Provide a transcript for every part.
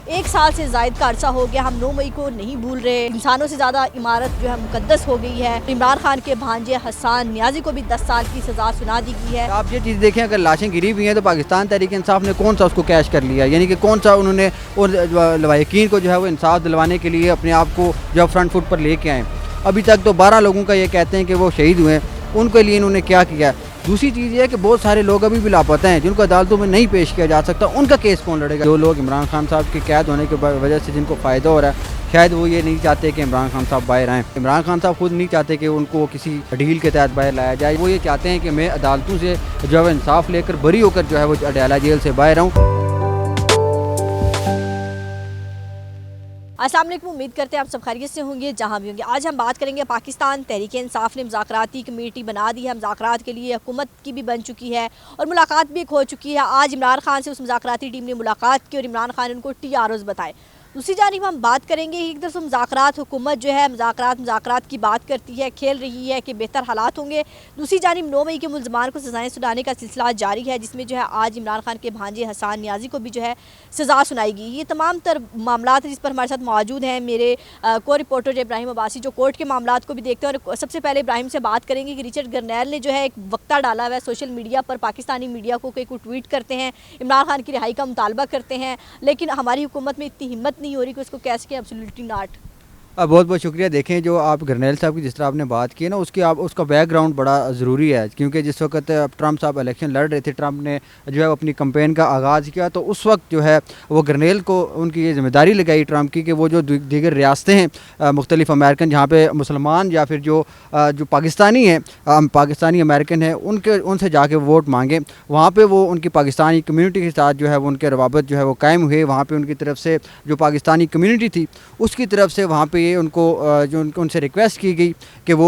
1 साल से ज़ायद का अरसा हो गया, हम 9 मई को नहीं भूल रहे। इंसानों से ज़्यादा इमारत जो है मुकद्दस हो गई है। इमरान खान के भांजे हसन नियाज़ी को भी 10 साल की सज़ा सुना दी गई है। आप ये चीज़ देखें, अगर लाशें गिरी हुई हैं तो पाकिस्तान तहरीक इंसाफ ने कौन सा उसको कैश कर लिया, यानी कि कौन सा उन्होंने और लवाहिकीन को जो है वो इंसाफ दिलवाने के लिए अपने आप को जो फ्रंट फुट पर लेके आए। अभी तक तो 12 लोगों का ये कहते हैं कि वो शहीद हुए, उनके लिए इन्होंने क्या किया। दूसरी चीज़ ये है कि बहुत सारे लोग अभी भी लापता हैं जिनको अदालतों में नहीं पेश किया जा सकता, उनका केस कौन लड़ेगा। जो लोग इमरान खान साहब के कैद होने की वजह से जिनको फ़ायदा हो रहा है, शायद वो ये नहीं चाहते कि इमरान खान साहब बाहर आएँ। इमरान खान साहब खुद नहीं चाहते कि उनको किसी डील के तहत बाहर लाया जाए। वो ये चाहते हैं कि मैं अदालतों से जो है इंसाफ लेकर बरी होकर जो है वो अडयाला जेल से बाहर आऊँ। अस्सलाम वालेकुम, उम्मीद करते हैं आप सब खैरियत से होंगे जहाँ भी होंगे। आज हम बात करेंगे पाकिस्तान तहरीक इंसाफ ने मुज़ाकराती कमेटी बना दी है, मुज़ाकरात के लिए हुकूमत की भी बन चुकी है और मुलाकात भी एक हो चुकी है। आज इमरान खान से उस मुज़ाकराती टीम ने मुलाकात की और इमरान खान ने उनको TROs बताए। दूसरी जानिब हम बात करेंगे एक तरफ मुज़ाकरात, हुकूमत जो है मुज़ाकरात की बात करती है, खेल रही है कि बेहतर हालात होंगे। दूसरी जानिब 9 मई के मुलजमान को सज़ाएँ सुनाने का सिलसिला जारी है, जिसमें जो है आज इमरान खान के भांजे हसन नियाज़ी को भी जो है सज़ा सुनाएगी। ये तमाम तर मामला जिस पर हमारे साथ मौजूद हैं मेरे को रिपोर्टर इब्राहिम अब्बासी, जो कोर्ट के मामला को भी देखते हैं। और सबसे पहले इब्राहिम से बात करेंगे कि रिचर्ड गर्नैल ने जो है एक वक्ता डाला हुआ है सोशल मीडिया पर, पाकिस्तानी मीडिया को ट्वीट करते हैं, इमरान खान की रिहाई का मुतालबा करते हैं, लेकिन हमारी हुकूमत में इतनी हिम्मत नहीं हो रही कि उसको कैसे के एब्सोल्युटली नॉट। बहुत बहुत शुक्रिया। देखें, जो आप गर्नैल साहब की जिस तरह आपने बात की ना, उसका बैकग्राउंड बड़ा ज़रूरी है, क्योंकि जिस वक्त ट्रंप साहब इलेक्शन लड़ रहे थे, ट्रंप ने जो है अपनी कैंपेन का आगाज़ किया, तो उस वक्त जो है वो गर्नैल को उनकी ये जिम्मेदारी लगाई ट्रंप की कि वो जो दीगर रियासतें हैं मुख्तलिफ अमेरिकन, जहाँ पे मुसलमान या फिर जो पाकिस्तानी हैं, पाकिस्तानी अमेरिकन हैं, उनसे जाके वोट मांगे। वहाँ पर वो उनकी पाकिस्तानी कम्यूनिटी के साथ जो है वो उनके रवाबत जो है वो कायम हुए। वहाँ पर उनकी तरफ से जो पाकिस्तानी कम्यूनिटी थी उसकी तरफ से वहाँ पर उनको उनसे रिक्वेस्ट की गई कि वो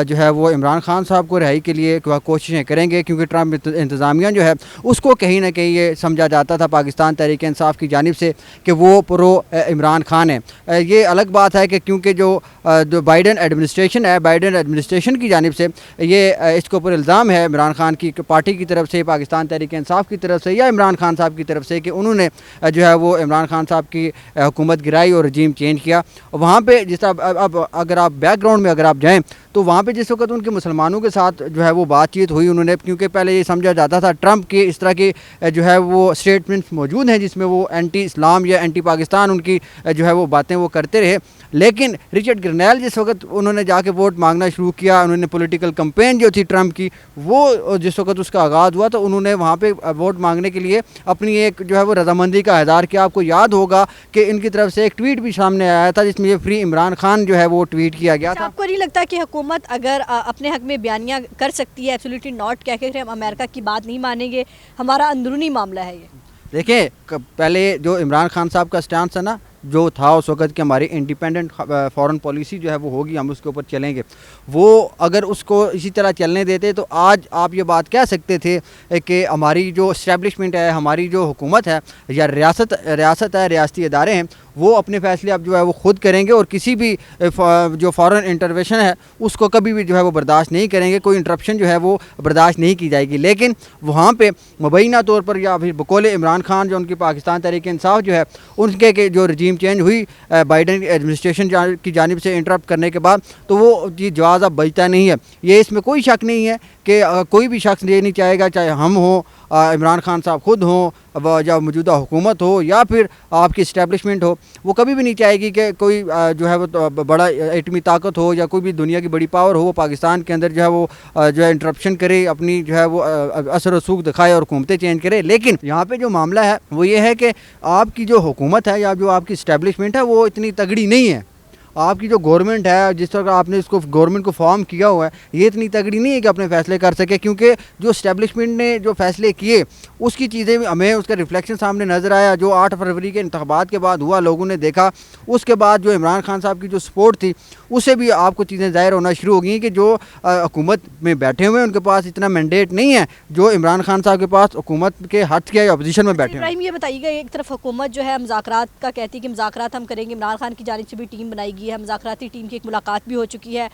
जो है वो इमरान खान साहब को रिहाई के लिए कोशिशें करेंगे, क्योंकि ट्रंप इंतज़ामिया जो है उसको कहीं ना कहीं ये समझा जाता था पाकिस्तान तहरीक इंसाफ की जानिब से कि वो प्रो इमरान खान है। ये अलग बात है कि क्योंकि जो बाइडन एडमिनिस्ट्रेशन है, बाइडन एडमिनिस्ट्रेशन की जानिब से ये इसके ऊपर इल्ज़ाम है इमरान खान की पार्टी की तरफ से, पाकिस्तान तहरीक इंसाफ की तरफ से या इमरान खान साहब की तरफ से, कि उन्होंने जो है वो इमरान खान साहब की हुकूमत गिराई और रजीम चेंज किया। वहाँ पर जिस अब अगर आप बैकग्राउंड में अगर आप जाएं तो वहाँ पे जिस वक्त उनके मुसलमानों के साथ जो है वो बातचीत हुई, उन्होंने, क्योंकि पहले ये समझा जाता था ट्रंप के इस तरह के जो है वो स्टेटमेंट्स मौजूद हैं जिसमें वो एंटी इस्लाम या एंटी पाकिस्तान उनकी जो है वो बातें वो करते रहे। लेकिन रिचर्ड गर्नैल जिस वक्त उन्होंने जाके वोट मांगना शुरू किया, उन्होंने पॉलिटिकल कैंपेन जो थी ट्रंप की, वो जिस वक्त उसका आगाज़ हुआ तो उन्होंने वहाँ पे वोट मांगने के लिए अपनी एक जो है वो रजामंदी का इज़हार किया। आपको याद होगा कि इनकी तरफ से एक ट्वीट भी सामने आया था जिसमें ये फ्री इमरान खान जो है वो ट्वीट किया गया था। आपको नहीं लगता कि हुकूमत अगर अपने हक में बयानियाँ कर सकती है एब्सोल्युटली नॉट कह के, हम अमेरिका की बात नहीं मानेंगे, हमारा अंदरूनी मामला है ये? देखिए, पहले जो इमरान खान साहब का स्टैंड है ना, जो था उस वक्त कि हमारी इंडिपेंडेंट फॉरेन पॉलिसी जो है वो होगी, हम उसके ऊपर चलेंगे, वो अगर उसको इसी तरह चलने देते तो आज आप ये बात कह सकते थे कि हमारी जो इस्टेब्लिशमेंट है, हमारी जो हुकूमत है या रियासत है, रियासती इदारे हैं, वो अपने फ़ैसले अब जो है वो ख़ुद करेंगे और किसी भी जो फॉरेन इंटरवेंशन है उसको कभी भी जो है वो बर्दाश्त नहीं करेंगे, कोई इंटरप्शन जो है वो बर्दाश्त नहीं की जाएगी। लेकिन वहाँ पे मुबैना तौर पर या फिर बकौल इमरान खान जो उनकी पाकिस्तान तहरीक इंसाफ जो है उनके जो रजीम चेंज हुई बाइडन एडमिनिस्ट्रेशन की जानिब से इंटरप्ट करने के बाद, तो वो ये जवाज़ अब बचता नहीं है। ये इसमें कोई शक नहीं है कि कोई भी शख्स ये नहीं चाहेगा, चाहे हम हों, इमरान खान साहब खुद हों, या मौजूदा हुकूमत हो या फिर आपकी इस्टेब्लिशमेंट हो, वो कभी भी नहीं चाहेगी कि कोई जो है वो तो बड़ा एटमी ताकत हो या कोई भी दुनिया की बड़ी पावर हो वो पाकिस्तान के अंदर जो है वो जो है इंटरप्शन करे, अपनी जो है वो असर रसूख दिखाए और हुकूमतें चेंज करे। लेकिन यहाँ पे जो मामला है वो ये है कि आपकी जो हुकूमत है या जो आपकी इस्टेब्लिशमेंट है वो इतनी तगड़ी नहीं है। आपकी जो गवर्नमेंट है, जिस तरह आपने इसको गवर्नमेंट को फॉर्म किया हुआ है, ये इतनी तगड़ी नहीं है कि अपने फ़ैसले कर सके, क्योंकि जो इस्टेब्लिशमेंट ने जो फ़ैसले किए उसकी चीज़ें हमें उसका रिफ्लेक्शन सामने नज़र आया। जो 8 फरवरी के इंतखाबात के बाद हुआ, लोगों ने देखा, उसके बाद जो इमरान खान साहब की जो सपोर्ट थी उससे भी आपको चीज़ें ज़ाहिर होना शुरू हो गई कि जो हुकूमत में बैठे हुए हैं उनके पास इतना मैंडेट नहीं है जो इमरान खान साहब के पास हुकूमत के हट के अपोजिशन में बैठे हैं। ये बताइएगा, एक तरफ हुकूमत जो है मुज़ाकरात का कहती है कि मुज़ाकरात हम करेंगे, इमरान खान की जानिब से भी टीम बनाई गई है, मुज़ाकराती टीम की एक मुलाकात भी हो चुकी है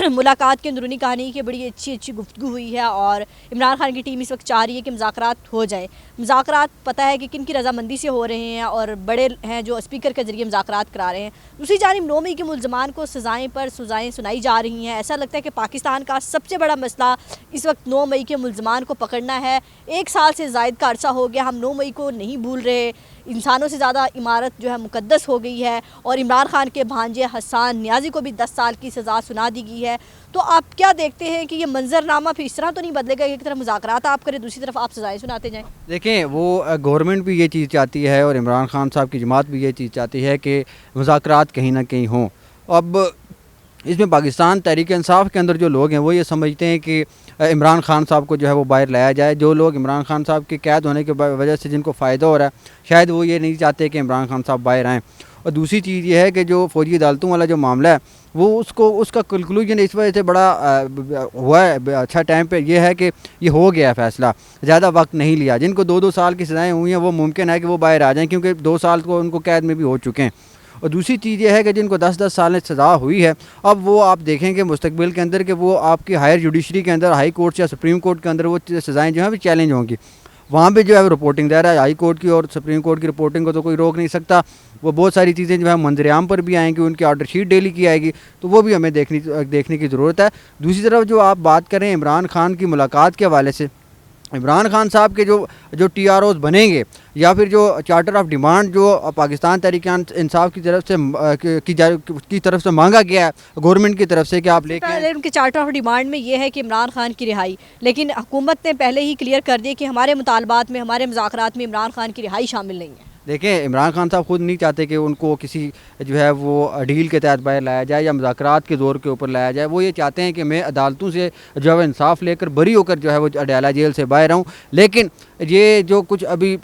ملاقات کی اندرونی کہانی کی بڑی اچھی گفتگو ہوئی ہے اور عمران خان کی ٹیم اس وقت چاہ رہی ہے کہ مذاکرات ہو جائے. مذاکرات پتہ ہے کہ کن کی رضامندی سے ہو رہے ہیں اور بڑے ہیں جو اسپیکر کے ذریعے مذاکرات کرا رہے ہیں. دوسری جانب 9 مئی کے ملزمان کو سزائیں پر سزائیں سنائی جا رہی ہیں. ایسا لگتا ہے کہ پاکستان کا سب سے بڑا مسئلہ اس وقت 9 مئی کے ملزمان کو پکڑنا ہے. 1 سال سے زائد کا عرصہ ہو گیا, ہم 9 مئی کو نہیں بھول رہے. انسانوں سے زیادہ عمارت جو ہے مقدس ہو گئی ہے اور عمران خان کے بھانجے حسان نیازی کو بھی 10 سال کی سزا سنا دی گئی ہے. تو آپ کیا دیکھتے ہیں کہ یہ منظر نامہ پھر اس طرح تو نہیں بدلے گا کہ ایک طرف مذاکرات آپ کریں, دوسری طرف آپ سزائیں سناتے جائیں؟ دیکھیں, وہ گورنمنٹ بھی یہ چیز چاہتی ہے اور عمران خان صاحب کی جماعت بھی یہ چیز چاہتی ہے کہ مذاکرات کہیں نہ کہیں ہوں. اب اس میں پاکستان تحریک انصاف کے اندر جو لوگ ہیں وہ یہ سمجھتے ہیں کہ عمران خان صاحب کو جو ہے وہ باہر لایا جائے. جو لوگ عمران خان صاحب کے قید ہونے کی وجہ سے جن کو فائدہ ہو رہا ہے, شاید وہ یہ نہیں چاہتے کہ عمران خان صاحب باہر آئیں. اور دوسری چیز یہ ہے کہ جو فوجی عدالتوں والا جو معاملہ ہے وہ اس کا کنکلوژن اس وجہ سے بڑا ہوا ہے اچھا ٹائم پہ, یہ ہے کہ یہ ہو گیا ہے فیصلہ, زیادہ وقت نہیں لیا. جن کو 2 سال کی سزائیں ہوئی ہیں وہ ممکن ہے کہ وہ باہر آ جائیں کیونکہ 2 سال کو ان کو قید میں بھی ہو چکے ہیں. اور دوسری چیز یہ ہے کہ جن کو 10 سال سزا ہوئی ہے, اب وہ آپ دیکھیں کہ مستقبل کے اندر کہ وہ آپ کی ہائر جوڈیشری کے اندر, ہائی کورٹ یا سپریم کورٹ کے اندر وہ سزائیں جو ہیں وہ چیلنج ہوں گی. وہاں پہ جو ہے رپورٹنگ دے رہا ہے, ہائی کورٹ کی اور سپریم کورٹ کی رپورٹنگ کو تو کوئی روک نہیں سکتا. وہ بہت ساری چیزیں جو ہے منظر عام پر بھی آئیں گی, ان کی آرڈر شیٹ ڈیلی کی آئے گی, تو وہ بھی ہمیں دیکھنے کی ضرورت ہے. دوسری طرف جو آپ بات کریں عمران خان کی ملاقات کے حوالے سے, عمران خان صاحب کے جو ٹی آر اوز بنیں گے یا پھر جو چارٹر آف ڈیمانڈ جو پاکستان تحریک انصاف کی طرف سے مانگا گیا ہے گورنمنٹ کی طرف سے کہ آپ لے کے ان کے چارٹر آف ڈیمانڈ میں یہ ہے کہ عمران خان کی رہائی, لیکن حکومت نے پہلے ہی کلیئر کر دیا کہ ہمارے مطالبات میں, ہمارے مذاکرات میں عمران خان کی رہائی شامل نہیں ہے. دیکھیں, عمران خان صاحب خود نہیں چاہتے کہ ان کو کسی جو ہے وہ ڈیل کے تحت باہر لایا جائے یا مذاکرات کے زور کے اوپر لایا جائے. وہ یہ چاہتے ہیں کہ میں عدالتوں سے جو ہے انصاف لے کر بری ہو کر جو ہے وہ اڈیالہ جیل سے باہر آؤں. لیکن یہ جو کچھ ابھی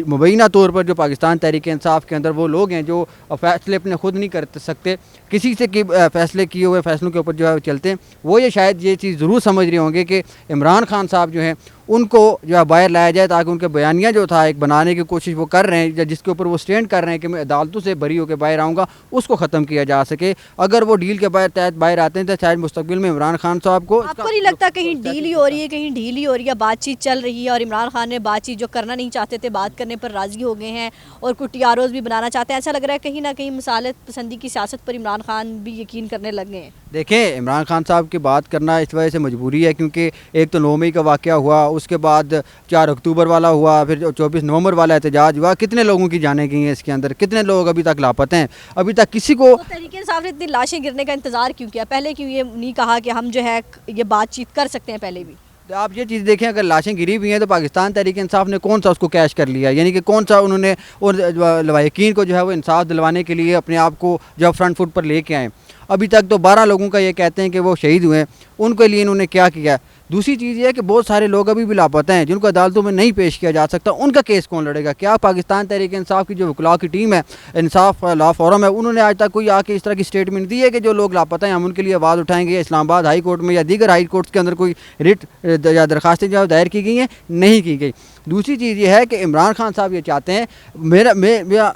مبینہ طور پر جو پاکستان تحریک انصاف کے اندر وہ لوگ ہیں جو فیصلے اپنے خود نہیں کر سکتے, کسی سے فیصلے کیے ہوئے فیصلوں کے اوپر جو ہے چلتے ہیں, وہ یہ شاید یہ چیز ضرور سمجھ رہے ہوں گے کہ عمران خان صاحب جو ہیں ان کو جو ہے باہر لایا جائے تاکہ ان کے بیانیہ جو تھا ایک بنانے کی کوشش وہ کر رہے ہیں, یا جس کے اوپر وہ سٹینڈ کر رہے ہیں کہ میں عدالتوں سے بری ہو کے باہر آؤں گا, اس کو ختم کیا جا سکے. اگر وہ ڈیل کے تحت باہر آتے ہیں تو شاید مستقبل میں عمران خان صاحب کو آپ کو نہیں لگتا کہیں ڈیل ہو رہی ہے, کہیں ڈھیل ہو رہی ہے, بات چیت چل رہی ہے اور عمران خان نے بات چیت جو کرنا نہیں چاہتے تھے بات کرنے پر راضی ہو گئے ہیں اور کچھ ٹی آر اوز بھی بنانا چاہتے ہیں. ایسا لگ رہا ہے کہیں نہ کہیں مصالحت پسندی کی سیاست پر عمران خان بھی یقین کرنے لگ گئے ہیں. دیکھیں, عمران خان صاحب کی بات کرنا اس وجہ سے مجبوری ہے کیونکہ ایک تو 9 مئی کا واقعہ ہوا, اس کے بعد 4 اکتوبر والا ہوا, پھر 24 نومبر والا احتجاج ہوا. کتنے لوگوں کی جانیں گئی ہیں اس کے اندر, کتنے لوگ ابھی تک لاپتہ ہیں, ابھی تک کسی کو. تحریک انصاف نے اتنی لاشیں گرنے کا انتظار کیوں کیا, پہلے کیوں یہ نہیں کہا کہ ہم جو ہے یہ بات چیت کر سکتے ہیں پہلے بھی؟ آپ یہ چیز دیکھیں, اگر لاشیں گری ہوئی ہیں تو پاکستان تحریک انصاف نے کون سا اس کو کیش کر لیا, یعنی کہ کون سا انہوں نے لواحقین کو جو ہے وہ انصاف دلوانے کے لیے اپنے آپ کو جو فرنٹ فٹ پر لے کے آئیں. ابھی تک تو 12 لوگوں کا یہ کہتے ہیں کہ وہ شہید ہوئے ہیں, ان کے لیے انہوں نے کیا کیا. دوسری چیز یہ ہے کہ بہت سارے لوگ ابھی بھی لاپتہ ہیں جن کو عدالتوں میں نہیں پیش کیا جا سکتا, ان کا کیس کون لڑے گا؟ کیا پاکستان تحریک انصاف کی جو وکلاء کی ٹیم ہے, انصاف لا فورم ہے, انہوں نے آج تک کوئی آ کے اس طرح کی اسٹیٹمنٹ دی ہے کہ جو لوگ لاپتہ ہیں ہم ان کے لیے آواز اٹھائیں گے؟ اسلام آباد ہائی کورٹ میں یا دیگر ہائی کورٹس کے اندر کوئی ریٹ یا درخواستیں جو دائر کی گئی ہیں نہیں کی گئی. دوسری چیز یہ ہے کہ عمران خان صاحب یہ چاہتے ہیں,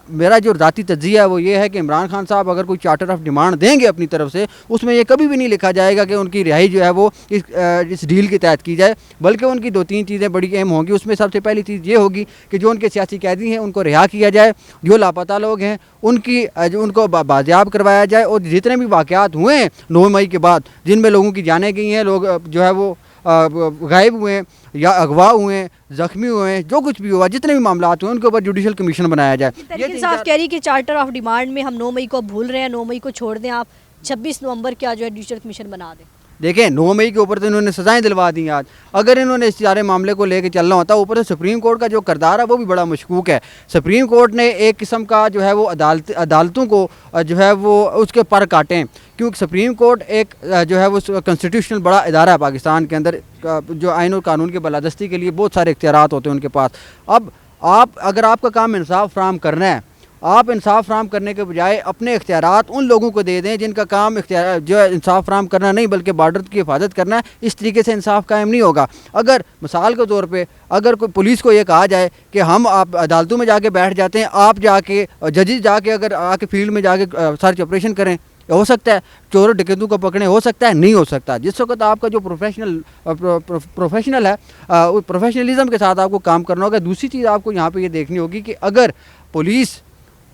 میرا جو ذاتی تجزیہ ہے وہ یہ ہے کہ عمران خان صاحب اگر کوئی چارٹر آف ڈیمانڈ دیں گے اپنی طرف سے, اس میں یہ کبھی بھی نہیں لکھا جائے گا کہ ان کی رہائی جو ہے وہ اس ڈیل کے تحت کی جائے, بلکہ ان کی 2-3 چیزیں بڑی اہم ہوں گی. اس میں سب سے پہلی چیز یہ ہوگی کہ جو ان کے سیاسی قیدی ہیں ان کو رہا کیا جائے, جو لاپتہ لوگ ہیں ان کو بازیاب کروایا جائے, اور جتنے بھی واقعات ہوئے ہیں 9 مئی کے بعد جن میں لوگوں کی جانیں گئی ہیں, لوگ جو ہے وہ غائب ہوئے ہیں یا اغوا ہوئے ہیں, زخمی ہوئے ہیں, جو کچھ بھی ہوا, جتنے بھی معاملات ہوئے ان کے اوپر جوڈیشل کمیشن بنایا جائے. تحریک انصاف کہہ رہی کہ چارٹر آف ڈیمانڈ میں ہم 9 مئی کو بھول رہے ہیں, 9 مئی کو چھوڑ دیں, آپ 26 نومبر کیا جو ہے جوڈیشل کمیشن بنا دیں. دیکھیں 9 مئی کے اوپر تو انہوں نے سزائیں دلوا دی. آج اگر انہوں نے اس سارے معاملے کو لے کے چلنا ہوتا, اوپر سے سپریم کورٹ کا جو کردار ہے وہ بھی بڑا مشکوک ہے. سپریم کورٹ نے ایک قسم کا جو ہے وہ عدالتوں کو جو ہے وہ اس کے پر کاٹیں, کیونکہ سپریم کورٹ ایک جو ہے وہ کنسٹیٹیوشنل بڑا ادارہ ہے پاکستان کے اندر, جو آئین اور قانون کے بالادستی کے لیے بہت سارے اختیارات ہوتے ہیں ان کے پاس. اب اگر آپ کا کام انصاف فراہم کرنا ہے, آپ انصاف فراہم کرنے کے بجائے اپنے اختیارات ان لوگوں کو دے دیں جن کا کام جو ہے انصاف فراہم کرنا نہیں بلکہ بارڈر کی حفاظت کرنا ہے. اس طریقے سے انصاف قائم نہیں ہوگا. اگر مثال کے طور پہ اگر کوئی پولیس کو یہ کہا جائے کہ ہم آپ عدالتوں میں جا کے بیٹھ جاتے ہیں, آپ جا کے ججز جا کے اگر آ کے فیلڈ میں جا کے سرچ آپریشن کریں, हो सकता है, चोरों डकैतों को पकड़े हो सकता है, नहीं हो सकता। जिस वक्त आपका जो प्रोफेशनल है वो प्रोफेशनलिज्म के साथ आपको काम करना होगा। दूसरी चीज़ आपको यहाँ पे ये देखनी होगी कि अगर पुलिस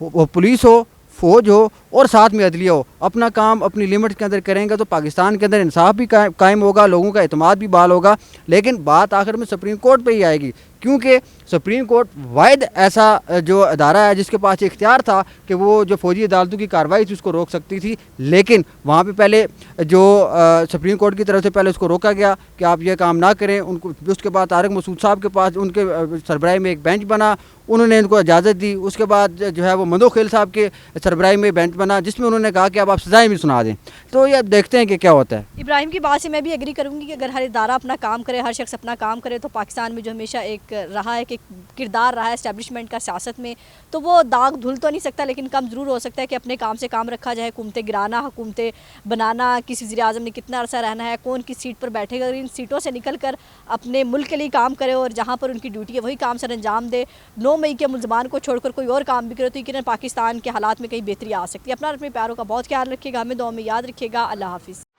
पुलिस हो, फ़ौज हो और साथ में अदलिया हो, अपना काम अपनी लिमिट के अंदर करेंगे तो पाकिस्तान के अंदर इंसाफ भी कायम होगा, लोगों का एतमाद भी बहाल होगा। लेकिन बात आखिर में सुप्रीम कोर्ट पे ही आएगी, क्योंकि सुप्रीम कोर्ट वाहिद ऐसा जो अदारा है जिसके पास इख्तियार था कि वो जो फौजी अदालतों की कार्रवाई थी उसको रोक सकती थी। लेकिन वहाँ पे पहले जो सुप्रीम कोर्ट की तरफ से पहले उसको रोका गया कि आप ये काम ना करें। उनको उसके बाद तारिक मसूद साहब के पास उनके सरबराही में एक बेंच बना, उन्होंने इनको इजाज़त दी। उसके बाद जो है वो मंदो खेल साहब के सरबराही में बेंच बना जिसमें उन्होंने कहा कि अब आप सज़ाएँ भी सुना दें। तो ये अब देखते हैं कि क्या होता है। इब्राहिम की बात से मैं भी एग्री करूंगी कि अगर हर इदारा अपना काम करे, हर शख्स अपना काम करे, तो पाकिस्तान में जो हमेशा एक रहा है कि किरदार रहा है इस्टेब्लिशमेंट का सियासत में, तो वो दाग धुल तो नहीं सकता लेकिन कम ज़रूर हो सकता है कि अपने काम से काम रखा जाए। हुकूमतें गिराना, हुकूमतें बनाना, किसी वज़ीर आज़म ने कितना अरसा रहना है, कौन किस सीट पर बैठेगा, इन सीटों से निकल कर अपने मुल्क के लिए काम करे और जहाँ पर उनकी ड्यूटी है वही काम सर अंजाम दे। 9 मई के मुलजमान को छोड़कर कोई और काम भी करे तो यकीनन पाकिस्तान के हालात में कहीं बेहतरी आ सकती है। अपना अपने प्यारों का बहुत ख्याल रखिएगा, हमें दुआ में याद रखिएगा। अल्लाह हाफिज़।